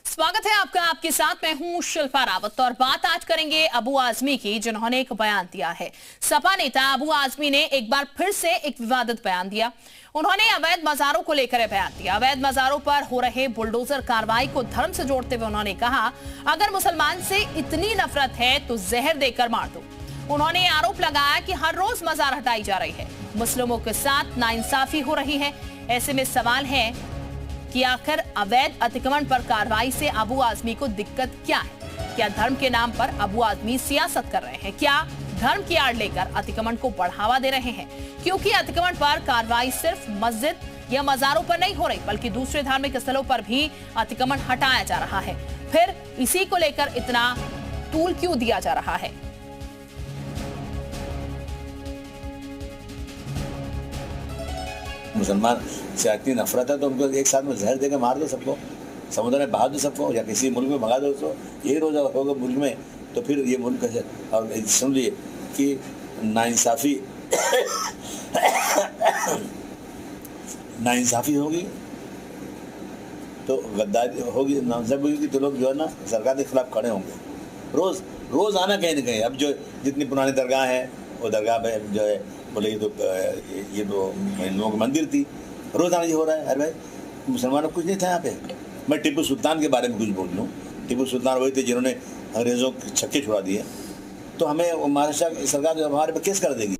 स्वागत है आपका। आपके साथ मैं हूं शिल्पा रावत और बात आज करेंगे अबू आजमी की, जिन्होंने एक बयान दिया है। सपा नेता अबू आजमी ने एक बार फिर से एक विवादित बयान दिया। उन्होंने अवैध मजारों को लेकर बयान दिया। अवैध मजारों पर हो रहे बुलडोजर कार्रवाई को धर्म से जोड़ते हुए उन्होंने कहा, अगर मुसलमान से इतनी नफरत है तो जहर देकर मार दो। उन्होंने आरोप लगाया कि हर रोज मजार हटाई जा रही है, मुस्लिमों के साथ नाइंसाफी हो रही है। ऐसे में सवाल है कि आखिर अवैध अतिक्रमण पर कार्रवाई से अबू आजमी को दिक्कत क्या है? क्या धर्म के नाम पर अबू आजमी सियासत कर रहे हैं? क्या धर्म की आड़ लेकर अतिक्रमण को बढ़ावा दे रहे हैं? क्योंकि अतिक्रमण पर कार्रवाई सिर्फ मस्जिद या मजारों पर नहीं हो रही, बल्कि दूसरे धार्मिक स्थलों पर भी अतिक्रमण हटाया जा रहा है। फिर इसी को लेकर इतना तूल क्यों दिया जा रहा है? मुसलमान से इतनी नफरत है तो उनको एक साथ में जहर देकर मार दो सबको, समुद्र में बहा दो सबको, या किसी मुल्क में भगा दो। तो यही रोज होगा मुल्क में, तो फिर ये मुल्क कैसे? और सुन लिए कि नाइंसाफी होगी तो गद्दारी होगी, नाइंसाफी होगी तो लोग जो है ना सरकार के खिलाफ खड़े होंगे। रोज आना कहीं ना कहीं। अब जो जितनी पुरानी दरगाह है वो दरगाह में जो है बोले ये तो हिंदुओं की मंदिर थी, रोज आना ये हो रहा है। अरे भाई मुसलमानों को कुछ नहीं था यहाँ पे। मैं टीपू सुल्तान के बारे में कुछ बोल लूँ। टीपू सुल्तान वही थे जिन्होंने अंग्रेजों के छक्के छुड़ा दिए, तो हमें महाराष्ट्र सरकार जो हमारे पर केस कर देगी।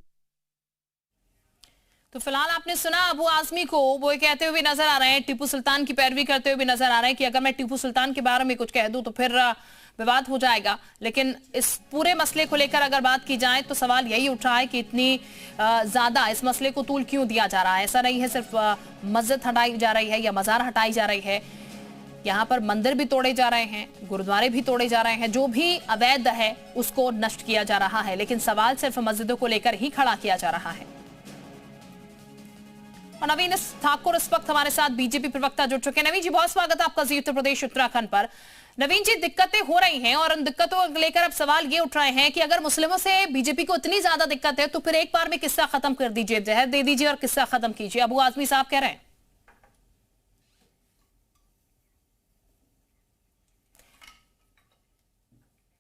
तो फिलहाल आपने सुना अबू आजमी को, वो कहते हुए नजर आ रहे हैं, टीपू सुल्तान की पैरवी करते हुए भी नजर आ रहे हैं कि अगर मैं टीपू सुल्तान के बारे में कुछ कह दूं तो फिर विवाद हो जाएगा। लेकिन इस पूरे मसले को लेकर अगर बात की जाए तो सवाल यही उठ रहा है कि इतनी ज्यादा इस मसले को तूल क्यों दिया जा रहा है। ऐसा नहीं है सिर्फ मस्जिद हटाई जा रही है या मजार हटाई जा रही है, यहाँ पर मंदिर भी तोड़े जा रहे हैं, गुरुद्वारे भी तोड़े जा रहे हैं। जो भी अवैध है उसको नष्ट किया जा रहा है, लेकिन सवाल सिर्फ मस्जिदों को लेकर ही खड़ा किया जा रहा है। और नवीन ठाकुर इस वक्त हमारे साथ बीजेपी प्रवक्ता जुड़ चुके हैं। नवीन जी, बहुत स्वागत है आपका जी उत्तर प्रदेश उत्तराखंड पर। नवीन जी, दिक्कतें हो रही हैं और उन दिक्कतों को लेकर अब सवाल ये उठ रहे हैं कि अगर मुस्लिमों से बीजेपी को इतनी ज्यादा दिक्कत है तो फिर एक बार में किस्सा खत्म कर दीजिए, जहर दे दीजिए और किस्सा खत्म कीजिए। अबू आजमी साहब कह रहे हैं।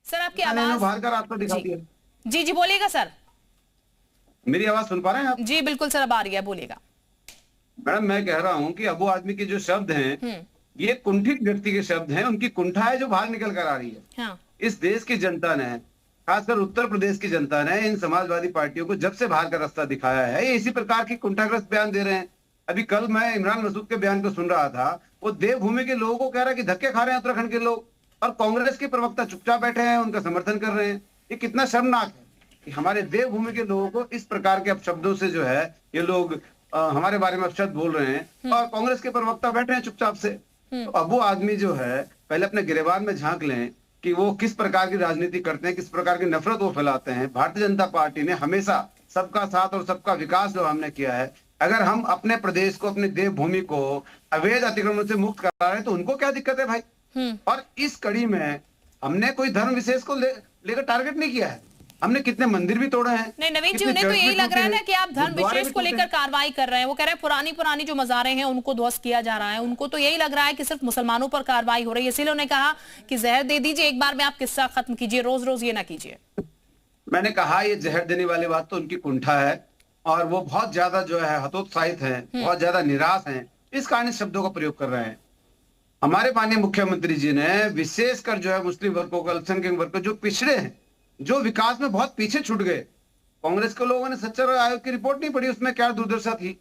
सर आपकी आवाज बाहर कर आपको दिखाती है। जी जी बोलिएगा सर। मेरी आवाज सुन पा रहे हैं आप? जी बिल्कुल सर, अब आ रही है, बोलिएगा। मैडम मैं कह रहा हूं कि अबू आदमी के जो शब्द हैं ये कुंठित व्यक्ति के शब्द हैं। उनकी कुंठा है जो बाहर निकल कर आ रही है। हाँ। इस देश की जनता ने, खासकर उत्तर प्रदेश की जनता ने इन समाजवादी पार्टियों को जब से बाहर का रास्ता दिखाया है, ये इसी प्रकार की कुंठाग्रस्त बयान दे रहे हैं। अभी कल मैं इमरान मसूद के बयान को सुन रहा था, वो देवभूमि के लोगों को कह रहा है कि धक्के खा रहे हैं उत्तराखंड के लोग, और कांग्रेस के प्रवक्ता चुपचाप बैठे हैं, उनका समर्थन कर रहे हैं। ये कितना शर्मनाक है कि हमारे देवभूमि के लोगों को इस प्रकार के अपशब्दों से जो है ये लोग हमारे बारे में अपशब्द बोल रहे हैं, और कांग्रेस के प्रवक्ता बैठे हैं चुपचाप से। तो अबू आदमी जो है पहले अपने गिरेबान में झांक लें कि वो किस प्रकार की राजनीति करते हैं, किस प्रकार की नफरत वो फैलाते हैं। भारतीय जनता पार्टी ने हमेशा सबका साथ और सबका विकास जो हमने किया है, अगर हम अपने प्रदेश को, अपने देवभूमि को अवैध अतिक्रमण से मुक्त करा रहे हैं तो उनको क्या दिक्कत है भाई? और इस कड़ी में हमने कोई धर्म विशेष को लेकर टारगेट नहीं किया है। हमने कितने मंदिर भी तोड़े हैं। नहीं नवीन जी, उन्हें तो यही लग रहा है ना कि आप धर्म विशेष को लेकर कार्रवाई कर रहे हैं। वो कह रहे हैं पुरानी जो मज़ारें हैं उनको ध्वस्त किया जा रहा है। उनको तो यही लग रहा है कि सिर्फ मुसलमानों पर कार्रवाई हो रही है, इसीलिए उन्होंने कहा कि जहर दे दीजिए, एक बार में आप किस्सा खत्म कीजिए, रोज रोज ये ना कीजिए। मैंने कहा ये जहर देने वाली बात तो उनकी कुंठा है, और वो बहुत ज्यादा जो है हतोत्साहित है, बहुत ज्यादा निराश है, इस कारण इस शब्दों का प्रयोग कर रहे हैं। हमारे माननीय मुख्यमंत्री जी ने विशेषकर जो है मुस्लिम वर्गों को, अल्पसंख्यक वर्ग को, जो पिछड़े हैं, जो विकास में बहुत पीछे छूट गए। कांग्रेस के लोगों ने सच्चर आयोग की रिपोर्ट नहीं पढ़ी, उसमें क्या दुर्दशा थी।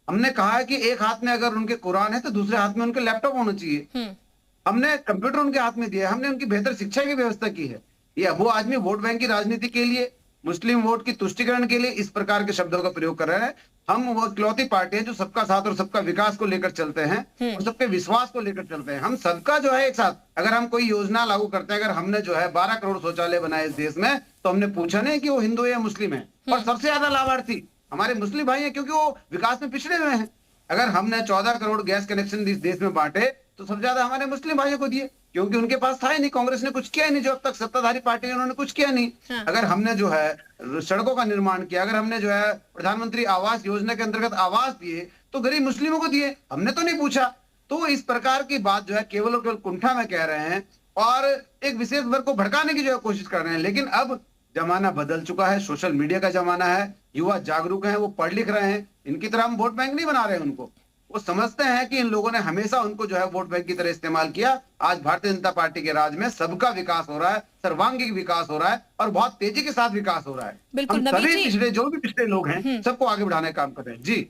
हमने कहा है कि एक हाथ में अगर उनके कुरान है तो दूसरे हाथ में उनके लैपटॉप होना चाहिए। हमने कंप्यूटर उनके हाथ में दिया है, हमने उनकी बेहतर शिक्षा की व्यवस्था की है। ये अबू आदमी वोट बैंक की राजनीति के लिए, मुस्लिम वोट की तुष्टिकरण के लिए इस प्रकार के शब्दों का प्रयोग कर रहे हैं। हम वो इकलौती पार्टी है जो सबका साथ और सबका विकास को लेकर चलते हैं और सबके विश्वास को लेकर चलते हैं। हम सबका जो है एक साथ, अगर हम कोई योजना लागू करते हैं, अगर हमने जो है 12 करोड़ शौचालय बनाए इस देश में, तो हमने पूछा नहीं कि वो हिंदू है या मुस्लिम है। और सबसे ज्यादा लाभार्थी हमारे मुस्लिम भाई हैं, क्योंकि वो विकास में पिछड़े हुए हैं। अगर हमने 14 करोड़ गैस कनेक्शन इस देश में बांटे तो सबसे ज्यादा हमारे मुस्लिम भाइयों को दिए, क्योंकि उनके पास था ही नहीं। कांग्रेस ने कुछ किया ही नहीं, जो अब तक सत्ताधारी पार्टी है उन्होंने कुछ किया नहीं। अगर हमने जो है सड़कों का निर्माण किया, अगर हमने जो है प्रधानमंत्री आवास योजना के अंतर्गत आवास दिए, तो गरीब मुस्लिमों को दिए। हमने तो नहीं पूछा तो इस प्रकार की बात जो है केवल और केवल कुंठा में कह रहे हैं और एक विशेष वर्ग को भड़काने की जो है कोशिश कर रहे हैं। लेकिन अब जमाना बदल चुका है, सोशल मीडिया का जमाना है, युवा जागरूक हैं, वो पढ़ लिख रहे हैं। इनकी तरह हम वोट बैंक नहीं बना रहे हैं उनको। वो समझते हैं कि इन लोगों ने हमेशा उनको जो है वोट बैंक की तरह इस्तेमाल किया। आज भारतीय जनता पार्टी के राज में सबका विकास हो रहा है, सर्वांगीण विकास हो रहा है और बहुत तेजी के साथ विकास हो रहा है। बिल्कुल, हम नवीन सभी जी। पिछड़े जो भी पिछड़े लोग हैं सबको आगे बढ़ाने का काम कर रहे हैं। जी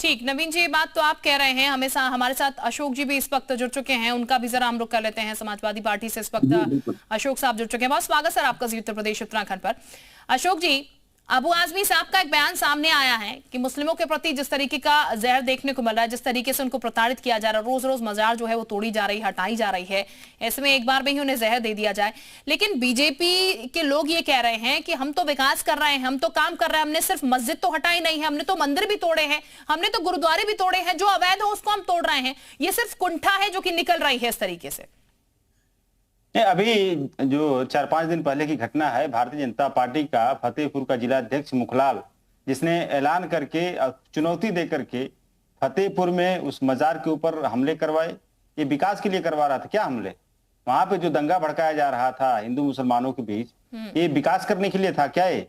ठीक, नवीन जी, ये बात तो आप कह रहे हैं। हमेशा हमारे साथ अशोक जी भी इस वक्त जुड़ चुके हैं, उनका भी जरा हम लोग कर लेते हैं। समाजवादी पार्टी से इस वक्त अशोक साहब जुड़ चुके हैं। बहुत स्वागत सर आपका उत्तर प्रदेश उत्तराखंड पर। अशोक जी, अबू आजमी साहब का एक बयान सामने आया है कि मुस्लिमों के प्रति जिस तरीके का जहर देखने को मिल रहा है, जिस तरीके से उनको प्रताड़ित किया जा रहा है, रोज रोज मजार जो है वो तोड़ी जा रही, हटाई जा रही है, ऐसे में एक बार में ही उन्हें जहर दे दिया जाए। लेकिन बीजेपी के लोग ये कह रहे हैं कि हम तो विकास कर रहे हैं, हम तो काम कर रहे हैं, हमने सिर्फ मस्जिद तो हटाई नहीं है, हमने तो मंदिर भी तोड़े हैं, हमने तो गुरुद्वारे भी तोड़े हैं, जो अवैध हो उसको हम तोड़ रहे हैं। ये सिर्फ कुंठा है जो कि निकल रही है इस तरीके से। अभी जो 4-5 दिन पहले की घटना है, भारतीय जनता पार्टी का फतेहपुर का जिला अध्यक्ष मुखलाल, जिसने ऐलान करके चुनौती दे करके फतेहपुर में उस मजार के ऊपर हमले करवाए। ये विकास के लिए करवा रहा था क्या हमले? वहां पे जो दंगा भड़काया जा रहा था हिंदू मुसलमानों के बीच, ये विकास करने के लिए था क्या ये?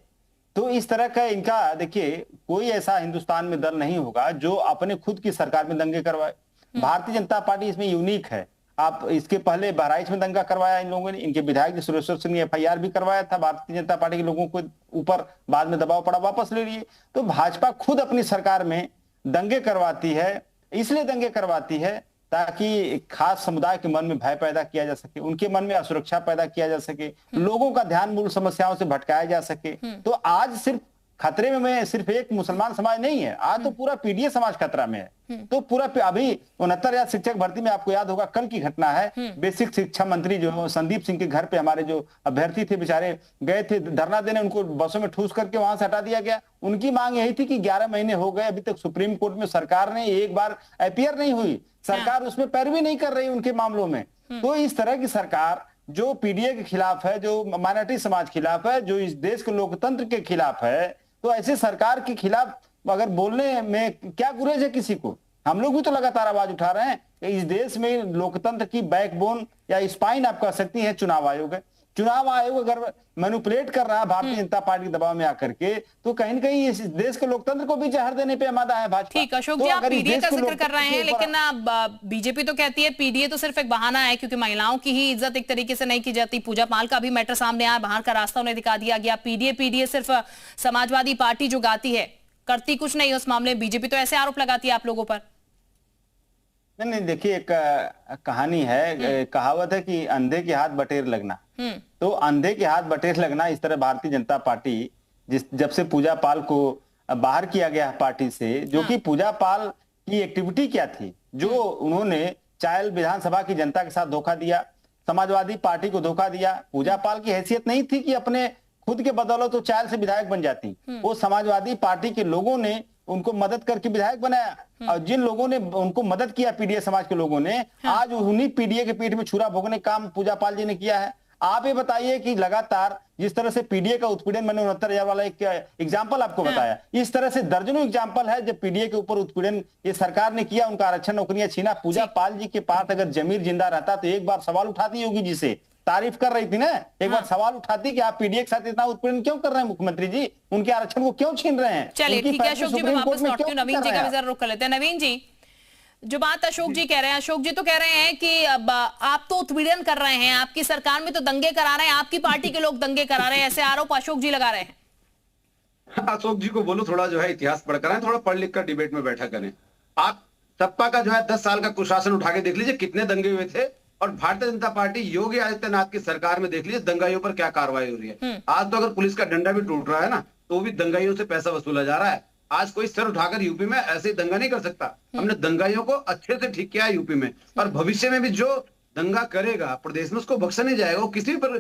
तो इस तरह का इनका, देखिए, कोई ऐसा हिंदुस्तान में दल नहीं होगा जो अपने खुद की सरकार में दंगे करवाए। भारतीय जनता पार्टी इसमें यूनिक है। आप इसके पहले बहराइच में दंगा करवाया इन लोगों ने, इनके विधायक सुरेश्वर सिंह ने FIR भी करवाया था भारतीय जनता पार्टी के लोगों को ऊपर, बाद में दबाव पड़ा, वापस ले लिए। तो भाजपा खुद अपनी सरकार में दंगे करवाती है, इसलिए दंगे करवाती है ताकि एक खास समुदाय के मन में भय पैदा किया जा सके, उनके मन में असुरक्षा पैदा किया जा सके, लोगों का ध्यान मूल समस्याओं से भटकाया जा सके। तो आज सिर्फ खतरे में सिर्फ एक मुसलमान समाज नहीं है, आज तो पूरा PDA समाज खतरा में है। तो पूरा अभी 69,000 शिक्षक भर्ती में आपको याद होगा कल की घटना है, बेसिक शिक्षा मंत्री जो संदीप सिंह के घर पे हमारे जो अभ्यर्थी थे बेचारे गए थे धरना देने, उनको बसों में ठूस करके वहां से हटा दिया गया। उनकी मांग यही थी कि 11 महीने हो गए, अभी तक सुप्रीम कोर्ट में सरकार ने एक बार अपीयर नहीं हुई, सरकार उसमें पैरवी नहीं कर रही उनके मामलों में। तो इस तरह की सरकार जो PDA के खिलाफ है, जो माइनॉरिटी समाज के खिलाफ है, जो इस देश के लोकतंत्र के खिलाफ है, तो ऐसे सरकार के खिलाफ अगर बोलने में क्या गुरेज है किसी को? हम लोग भी तो लगातार आवाज उठा रहे हैं। इस देश में लोकतंत्र की बैकबोन या स्पाइन आप कह सकती हैं चुनाव आयोग है। चुनाव आयोग अगर मैनिपुलेट कर रहा है भारतीय जनता पार्टी के दबाव में आकर के, तो कहीं ना कहीं इस देश के लोकतंत्र को भी जहर देने पे आमादा है भाजपा। ठीक, अशोक जी, आप PDA का जिक्र कर रहे हैं, लेकिन बीजेपी तो कहती है PDA तो सिर्फ एक बहाना है, क्योंकि महिलाओं की ही इज्जत एक तरीके से नहीं की जाती। पूजा पाल का भी मैटर सामने आया, बाहर का रास्ता उन्हें दिखा दिया गया। PDA सिर्फ समाजवादी पार्टी जो गाती है, करती कुछ नहीं उस मामले में। बीजेपी तो ऐसे आरोप लगाती है आप लोगों पर। नहीं, देखिए, एक कहानी है, कहावत है कि अंधे के हाथ बटेर लगना। तो अंधे के हाथ बटेर लगना, इस तरह भारतीय जनता पार्टी जब से पूजा पाल को बाहर किया गया पार्टी से, जो कि पूजा पाल की एक्टिविटी क्या थी, जो उन्होंने चायल विधानसभा की जनता के साथ धोखा दिया, समाजवादी पार्टी को धोखा दिया। पूजा पाल की हैसियत नहीं थी कि अपने खुद के बदौलत तो चायल से विधायक बन जाती, वो समाजवादी पार्टी के लोगों ने उनको मदद करके विधायक बनाया। और जिन लोगों ने उनको मदद किया, PDA समाज के लोगों ने, आज उन्हीं PDA के पीठ में छुरा भोगने का काम पूजा पाल जी ने किया है। आप ये बताइए कि लगातार जिस तरह से PDA का उत्पीड़न, मैंने 69,000 वाला एक एग्जाम्पल आपको बताया, इस तरह से दर्जनों एग्जाम्पल है जब PDA के ऊपर उत्पीड़न ये सरकार ने किया, उनका आरक्षण नौकरियां छीना। पूजा पाल जी के पास अगर जमीर जिंदा रहता तो एक बार सवाल उठाती होगी, जिसे तारीफ कर रही थी ना, एक बार सवाल उठाती कि आप PDA के साथ इतना उत्पीड़न क्यों कर रहे हैं मुख्यमंत्री जी, उनके आरक्षण को क्यों छीन रहे हैं? चलिए ठीक है अशोक जी, मैं वापस लौटती हूँ, नवीन जी का भी जरा रुख कर लेते हैं। नवीन जी, जो बात अशोक जी कह रहे हैं, अशोक जी तो कह रहे हैं कि अब आप तो उत्पीड़न कर रहे हैं, आपकी सरकार में तो दंगे करा रहे हैं, आपकी पार्टी के लोग दंगे करा रहे हैं, ऐसे आरोप अशोक जी लगा रहे हैं। अशोक जी को बोलो थोड़ा जो है इतिहास पढ़कर आए, थोड़ा पढ़ लिख कर डिबेट में बैठा करें। आप सपा का जो है 10 साल का कुशासन उठा के देख लीजिए कितने दंगे हुए थे, और भारतीय जनता पार्टी योगी आदित्यनाथ की सरकार में देख लीजिए दंगाइयों पर क्या कार्रवाई हो रही है। आज तो अगर पुलिस का डंडा भी टूट रहा है ना, तो भी दंगाइयों से पैसा वसूला जा रहा है। आज कोई सर उठाकर यूपी में ऐसे ही दंगा नहीं कर सकता। हमने दंगाइयों को अच्छे से ठीक किया है यूपी में, और भविष्य में भी जो दंगा करेगा प्रदेश में उसको बख्शा नहीं जाएगा, वो किसी भी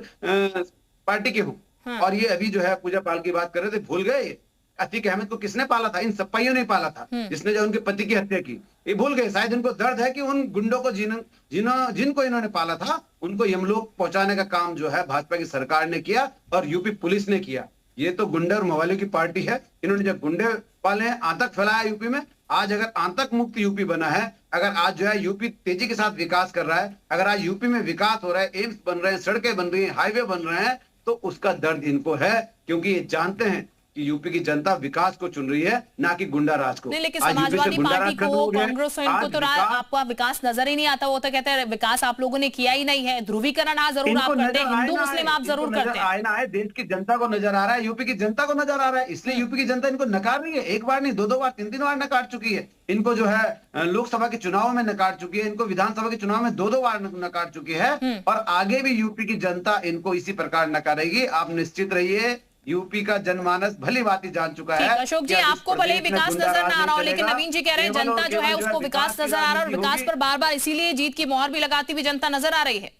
पार्टी के हो। और ये अभी जो है पूजा पाल की बात कर रहे थे, भूल गए अतीक अहमद को किसने पाला था? इन सप्पाइयों ने पाला था, जिसने जो उनके पति की हत्या की। ये भूल गए, शायद उनको दर्द है कि उन गुंडों को जिनको इन्होंने पाला था उनको यमलोक पहुंचाने का काम जो है भाजपा की सरकार ने किया और यूपी पुलिस ने किया। ये तो गुंडे और मवालियों की पार्टी है। इन्होंने जब गुंडे पाले हैं, आतंक फैलाया यूपी में, आज अगर आतंक मुक्त यूपी बना है, अगर आज जो है यूपी तेजी के साथ विकास कर रहा है, अगर आज यूपी में विकास हो रहा है, एम्स बन रहे हैं, सड़कें बन रही हैं, हाईवे बन रहे हैं, तो उसका दर्द इनको है, क्योंकि ये जानते हैं कि यूपी की जनता विकास को चुन रही है, ना कि गुंडा राज को। नहीं, लेकिन समाजवादी पार्टी को, कांग्रेस को, इनको तो आपका विकास नजर ही नहीं आता। वो तो कहते हैं विकास आप लोगों ने किया ही नहीं है। ध्रुवीकरण आज जरूर आप करते हैं, हिंदू मुस्लिम आप जरूर करते हैं। आईना है, देश की जनता को नजर आ रहा है, यूपी की जनता को नजर आ रहा है, इसलिए यूपी की जनता इनको नकार रही है। एक बार नहीं, दो बार, तीन बार नकार चुकी है। इनको जो है लोकसभा के चुनाव में नकार चुकी है, इनको विधानसभा के चुनाव में दो बार नकार चुकी है, और आगे भी यूपी की जनता इनको इसी प्रकार नकारेगी। आप निश्चित रहिए, यूपी का जनमानस भली भांति जान चुका है। अशोक जी, आपको भले ही विकास नजर ना आ रहा हो, लेकिन नवीन जी कह रहे हैं जनता जो है उसको विकास नजर आ रहा है, और विकास पर बार बार इसीलिए जीत की मोहर भी लगाती हुई जनता नजर आ रही है।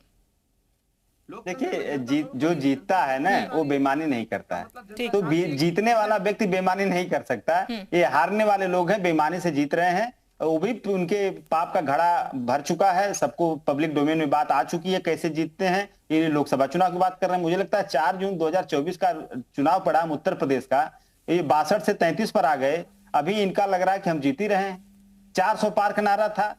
देखिए, जो जीतता है ना वो बेईमानी नहीं करता है, तो जीतने वाला व्यक्ति बेईमानी नहीं कर सकता। ये हारने वाले लोग हैं, बेईमानी से जीत रहे हैं, वो भी उनके पाप का घड़ा भर चुका है, सबको पब्लिक डोमेन में बात आ चुकी है कैसे जीतते हैं। ये लोकसभा चुनाव की बात कर रहे हैं, मुझे लगता है 4 जून 2024 का चुनाव पड़ा उत्तर प्रदेश का, ये 62 से 33 पर आ गए। अभी इनका लग रहा है कि हम जीत ही रहे हैं। 400 पार का नारा था,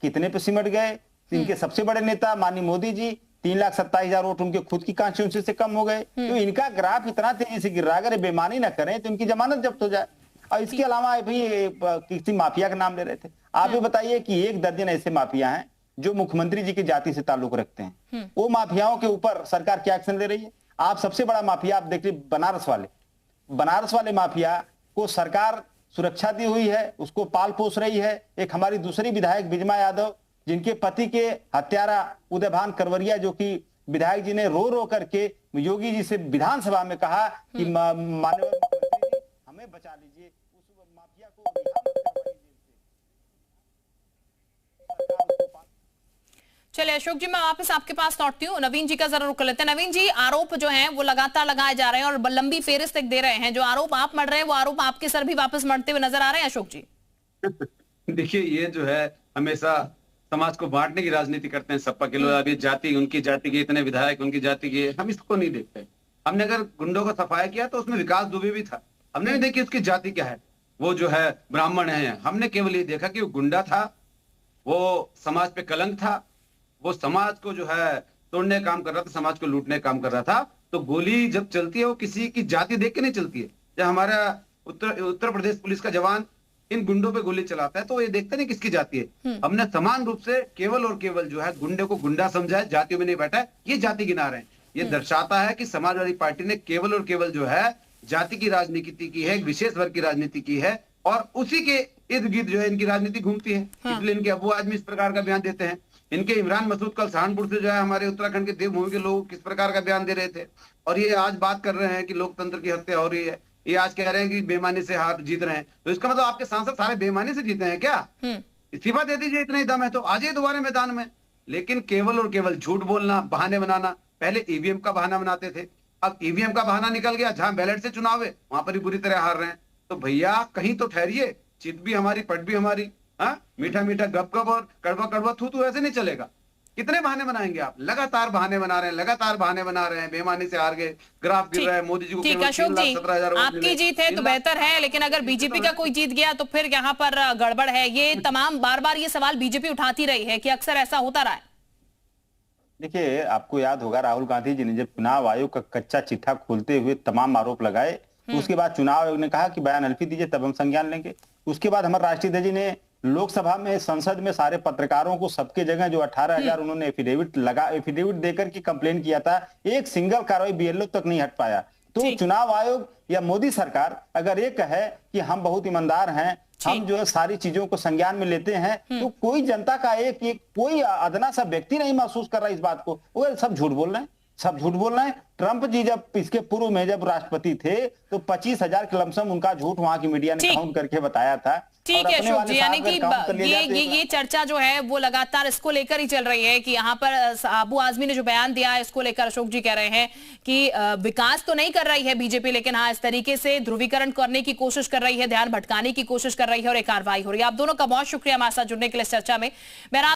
कितने पे सिमट गए। इनके सबसे बड़े नेता माननीय मोदी जी 3,27,000 वोट उनके खुद की कॉन्स्टिट्यूंसी से कम हो गए। तो इनका ग्राफ इतना तेजी से गिर रहा है, अगर बेईमानी ना करें तो इनकी जमानत जब्त हो जाए। और इसके अलावा अभी किसी माफिया का नाम ले रहे थे, आप ये बताइए कि 1 दर्जन ऐसे माफिया हैं जो मुख्यमंत्री जी की जाति से ताल्लुक रखते हैं। वो माफियाओं के ऊपर सरकार क्या एक्शन ले रही है? आप सबसे बड़ा माफिया आप देखिए, बनारस वाले माफिया को सरकार सुरक्षा दी हुई है, उसको पाल पोस रही है। एक हमारी दूसरी विधायक बिजमा यादव, जिनके पति के हत्यारा उदयभान करवरिया, जो कि विधायक जी ने रो रो करके योगी जी से विधानसभा में कहा कि माननीय मुख्यमंत्री जी हमें बचा लीजिए, उस माफिया को रिहा मत करवाइए जेल से। चलिए अशोक जी, मैं वापस आपके पास लौटती हूँ। नवीन जी का जरा रुक लेते हैं। नवीन जी, आरोप जो हैं वो लगातार लगाए जा रहे हैं और लंबी फेहरिस्त दे रहे हैं। जो आरोप आप मढ़ रहे हैं वो आरोप आपके सर भी वापस मढ़ते हुए नजर आ रहे हैं अशोक जी। देखिए, ये जो है हमेशा समाज को बांटने की राजनीति करते हैं सपा के लोग। अभी जाति, उनकी जाति के इतने विधायक, उनकी जाति के, हम इसको नहीं देखते। हमने अगर गुंडों का सफाया किया तो उसमें विकास दुबे भी था, हमने नहीं देखी उसकी जाति क्या है, वो जो है ब्राह्मण है। हमने केवल ये देखा कि वो गुंडा था, वो समाज पे कलंक था, वो समाज को जो है तोड़ने का काम कर रहा था, समाज को लूटने का काम कर रहा था। तो गोली जब चलती है वो किसी की जाति देख के नहीं चलती है। जब हमारा उत्तर प्रदेश पुलिस का जवान इन गुंडों पे गोली चलाता है तो ये देखते नहीं किसकी जाति है। हमने समान रूप से केवल और केवल जो है गुंडे को गुंडा समझा है, जातियों में नहीं बैठा है, ये जाति गिना रहे हैं। ये दर्शाता है कि समाजवादी पार्टी ने केवल और केवल जो है जाति की राजनीति की है, एक विशेष वर्ग की राजनीति की है, और उसी के इर्द गिर्द जो है इनकी राजनीति घूमती है। इसलिए इनके अबू आजमी इस प्रकार का बयान देते हैं। इनके इमरान मसूद कल सहारनपुर से जो है हमारे उत्तराखंड के देवभूमि के लोग किस प्रकार का बयान दे रहे थे, और ये आज बात कर रहे हैं कि लोकतंत्र की हत्या हो रही है। ये आज कह रहे हैं कि बेईमानी से हार जीत रहे हैं। तो इसका मतलब आपके सांसद सारे बेईमानी से जीते हैं क्या? इस्तीफा दे दीजिए, इतना ही दम है तो आ जाइए दोबारा मैदान में। लेकिन केवल और केवल झूठ बोलना, बहाने बनाना। पहले ईवीएम का बहाना बनाते थे, अब ईवीएम का बहाना निकल गया। जहां बैलेट से चुनाव है वहां पर ही बुरी तरह हार रहे हैं। तो भैया कहीं तो ठहरिए, चित भी हमारी, पट भी हमारी। मीठा मीठा गप गप और कड़वा कड़वा थू थू ऐसे नहीं चलेगा। कितने बहाने बनाएंगे आप? लगातार बहाने बना रहे हैं, लगातार बहाने बना रहे हैं। बेईमानी से हार गए, ग्राफ गिर रहा है, मोदी जी को ठीक है अशोक जी, आपकी जीत है तो बेहतर है, लेकिन अगर बीजेपी का कोई जीत गया तो फिर यहाँ पर गड़बड़ है। ये तमाम बार बार ये सवाल बीजेपी उठाती रही है कि अक्सर ऐसा होता रहा है। देखिए, आपको याद होगा राहुल गांधी जी ने जब चुनाव आयोग का कच्चा चिट्ठा खोलते हुए तमाम आरोप लगाए, तो उसके बाद चुनाव आयोग ने कहा कि बयान हल्फी दीजिए तब हम संज्ञान लेंगे। उसके बाद हमारे राष्ट्रीय अध्यक्ष जी ने लोकसभा में, संसद में सारे पत्रकारों को सबके जगह जो 18,000 उन्होंने एफिडेविट देकर के कंप्लेन किया था, एक सिंगल कार्रवाई बीएलओ तक नहीं हट पाया। तो चुनाव आयोग या मोदी सरकार अगर ये कहे कि हम बहुत ईमानदार हैं, हम जो है सारी चीजों को संज्ञान में लेते हैं, तो कोई जनता का एक कोई अदना सा व्यक्ति नहीं महसूस कर रहा है इस बात को। वो सब झूठ बोल रहे हैं, सब झूठ बोल रहे हैं। ट्रंप जी जब इसके पूर्व में जब राष्ट्रपति थे तो 25,000 के लमसम उनका झूठ वहां की मीडिया ने काउंट करके बताया था। ठीक है अशोक जी, यानी कि ये चर्चा जो है वो लगातार इसको लेकर ही चल रही है कि यहाँ पर अबू आजमी ने जो बयान दिया है इसको लेकर अशोक जी कह रहे हैं कि विकास तो नहीं कर रही है बीजेपी, लेकिन हाँ इस तरीके से ध्रुवीकरण करने की कोशिश कर रही है, ध्यान भटकाने की कोशिश कर रही है और एक कार्रवाई हो रही है। आप दोनों का बहुत शुक्रिया हमारे साथ जुड़ने के लिए इस चर्चा में।